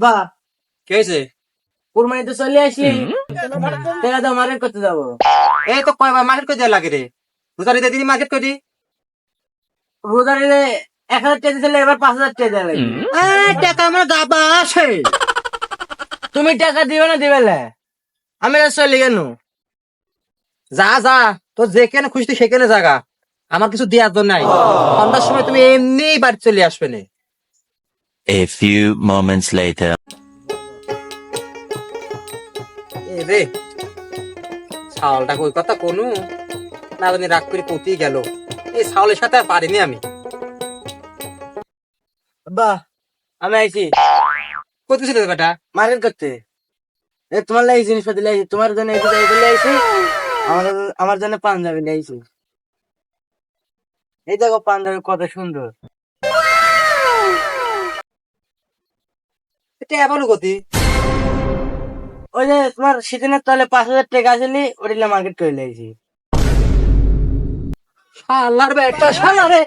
বা কে হয়েছে? কুরবানি তো চলে আসলি, টাকা দাও মার্কেট করতে যাবো। এই তো কয়বার মার্কেট করে দেওয়া লাগে রে। রোজার ঈদের দিনই মার্কেট করে দিই। রোজারিতে 1,000 টাকা দিছিলে, এবার 5,000 টাকা দেওয়া লাগবে। টাকা আমার গাবা আছে। তুমি টাকা দিবে না দিবে না? আমি আর চলি কেন? যা যা, তোর যেখানে খুশি তুই সেখানে জাগা, আমার কিছু দেওয়ার জন্য নাই। সন্ধ্যার সময় তুমি এমনি বাড়ি চলে আসবে না। A few moments later. এ রে, ছাওলটা কই কথা কোনো না জানি রাগ করে কোথায় গেল। এই ছাওলের সাথে আর পারিনি আমি। বা আমি আইছি কোথায় ছিল বেটা? মার্কেট করতে। তোমার লাগে জিনিসপাতি লাইছি, তোমার জন্য এই জুতা লাইছি, আমার আমার জন্য পাঞ্জাবি লাইছি। এই দেখো পাঞ্জাবি কত সুন্দর। এটা এমন গতি। ওই যে তোমার সেদিনের তাহলে 5,000 টাকা আসেনি, ওটা মার্কেট করে লাইছি। শালার বেটা শালা রে।